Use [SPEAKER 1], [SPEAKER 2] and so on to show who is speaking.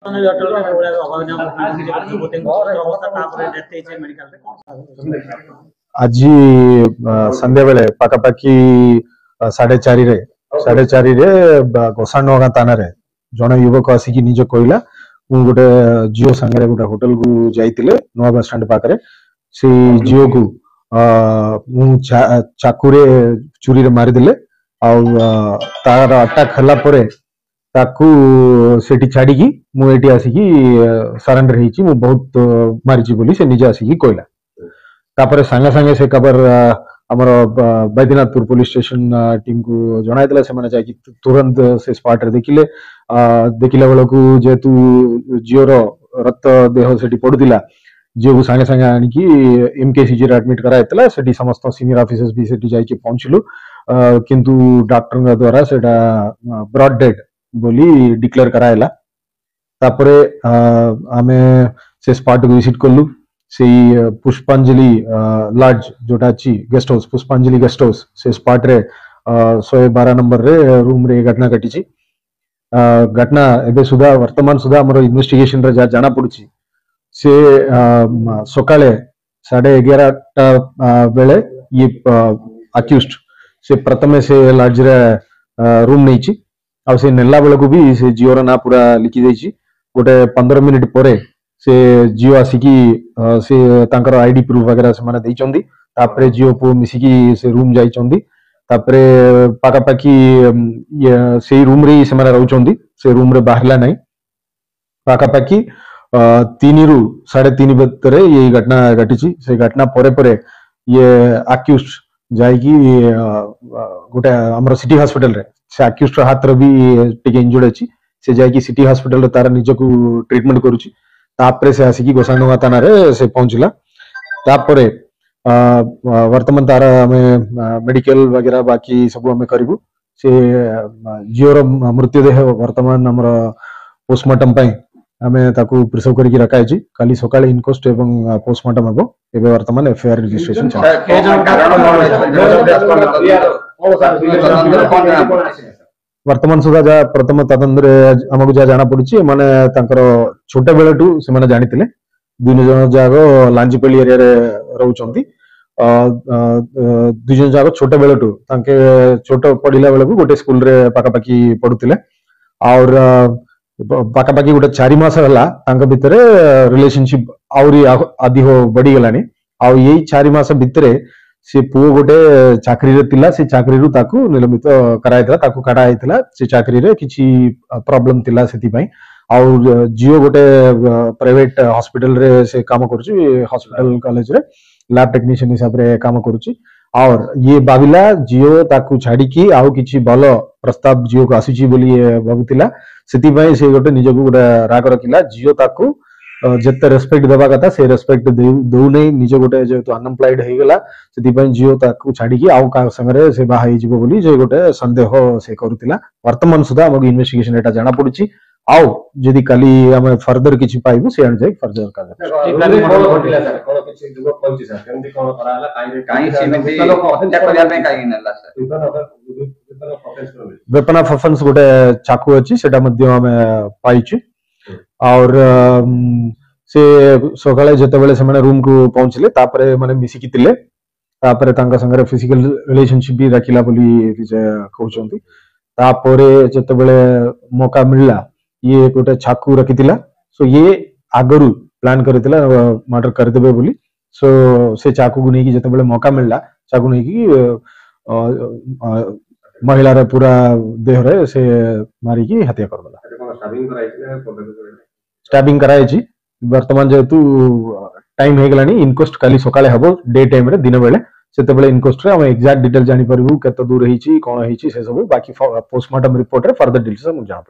[SPEAKER 1] आज संध्या बेले पाखापाखि 4:30 गोसाणनगा थाना रे जड़े युवक आसिक निज कहला गोटे झील सांगे गोटे होटेल को जाइए नुआ बस स्टाण्ड पाखे से झील को चाकुरे चुरी मारिदे तार अटैक हला परे ताकू सेठी छाड़ी मुझे आसिक सरेंडर हो बहुत मारी बोली से निजे आसिक कहला तापर सांगे सांगे से खबर आमर बैद्यनाथपुर पुलिस स्टेशन टीम को जनाइला से तुरंत से स्पॉट रे देखिले देखला बेल को जेहेतु झीवर रक्त देह से पड़ूला झील को सांगे सांगे आनिकी एमकेसीजी एडमिट कराइला से समस्त सीनियर ऑफिसर्स भी से जाइए पहुंचलु किंतु डॉक्टर द्वारा से ब्रॉड डेड बोली डिक्लेयर कराइला तापरे आमे से स्पॉट को विजिट कलु से पुष्पांजलि लॉज जोटा अच्छी गेस्ट हाउस पुष्पांजलि गेस्ट हाउस से स्पॉट रे 112 नंबर रे रूम रे घटना घटी घटना एबे सुधा वर्तमान सुधा हमर इन्वेस्टिगेशन रे जाना पड़ुची से सकाळे 11:30 बेले ये अक्यूज्ड से प्रथमे से लॉज रे रूम नहीं आ से नेला बेल को भी से जिओ ना पूरा लिखि जाइए गोटे 15 मिनिट पर से जिओ आसिकी से तांकर आईडी प्रूफ वगैरह से माने देइचंदी तापरे जिओ पो मिसिकी से रूम जाइचंदी तापरे पाखापाखि से रूम रे से माने रहउचंदी से रूम रे बाहरला नहीं पाखापाखि 3 ରୁ 3:30 भितर ये घटना घटी से घटना परे परे ये अक्यूज्ड जाइकी गोटे हमर सिटी हॉस्पिटल रे से अक्यूज्ड हाथ रे भी टिके इंजर्ड अछि से जाइकी सिटी हॉस्पिटल रे तार निज को ट्रीटमेंट करूची तापरे से आसिकी गोसाणनगा थाना रे से पहुंचला तापरे वर्तमान तार हमें मेडिकल वगैरह बाकी सब हमें करिवु से झीवर मृत्युदेह वर्तमान हमर पोस्टमार्टम पई हमें ताकू प्रिजर्व करके रखा है काली सकाळे इनक्वेस्ट एवं पोस्टमार्टम हेबो एबे वर्तमान एफआईआर रजिस्ट्रेशन वर्तमान सुधा जा प्रथम तदंतर आमको जहाँ जाना पड़ी माने छोटे बेलू से जानी दुई जन जाक लांजीपल्ली एरिया रोचंती दुई जन जाक छोटे बेलू छोट पढ़ला बेलू गोटे स्कूल रे पाखापाखि पढ़ुले और पाखापाखि गोटे 4 मास है भितर रिलेशनशिप आहरी अधिक बढ़ीगलानी आउ यही 4 मास भितर से पुओ गोटे चाकरी रे तिला से चाकरी रु ताकू निलंबित कराइतला ताकू काटा आइतला से चाकरी रे किछि प्रॉब्लम तिला सेति पई और जियो गोटे प्राइवेट हॉस्पिटल रे से काम करूची हॉस्पिटल कॉलेज रे लैब टेक्नीशियन हिसाब रे काम करूची और ये बाबिला जियो ताकू छाड़ी की आउ किछि भलो प्रस्ताव जियो को आसीची बोली भाबुतिला सेति पई से गोटे निजको गोटे राग रखिला जियो ताकू जिते रेस्पेक्ट देवा कथा से रेस्पेक्ट दौ नहीं निज गोटे जेहेतु अनएम्प्लॉयड हो गला से जियो ताकू छाड़ी आउ का संगे से बाहा हो बोली जे गोटे संदेह से करुतिला वर्तमान सुधा हमको इन्वेस्टिगेशन एटा जाना पड़ुची आउ जदि काली हम फर्दर किछि पाइबु से आन जाय फर्दर का वेपन ऑफ ऑफेंस गोटे चाकू अछि सेटा मध्ये हम पाइछि और से सकाळे जेतेबेले से माने रूम को पहुंचले तापरे माने मिसिकी तिले तापरे तांका संगे फिजिकल रिलेशनशिप भी रखिला बोली कहउचंती तापरे जेतेबेले मौका मिलला ये गोटे चाकू रखितिला सो ये आगरु प्लान करतिला मर्डर कर देबे बोली सो से चाकू को नेकी जेतेबेले मौका मिलला चाकू नेकी महिला रे पूरा देह रे से मारी की हत्या कर देला स्टैबिंग कराई वर्तमान जेहेतु टाइम हो गलानी इनक्वेस्ट काली सकाळे हबो डे टाइम रे दिन बेले सेते बेले इनक्वेस्ट रे हम एग्जैक्ट डिटेल जानि परबु केते दूर हेची कोन हेची से सब बाकी पोस्टमार्टम रिपोर्ट रे फर्दर डिटेल्स हम जान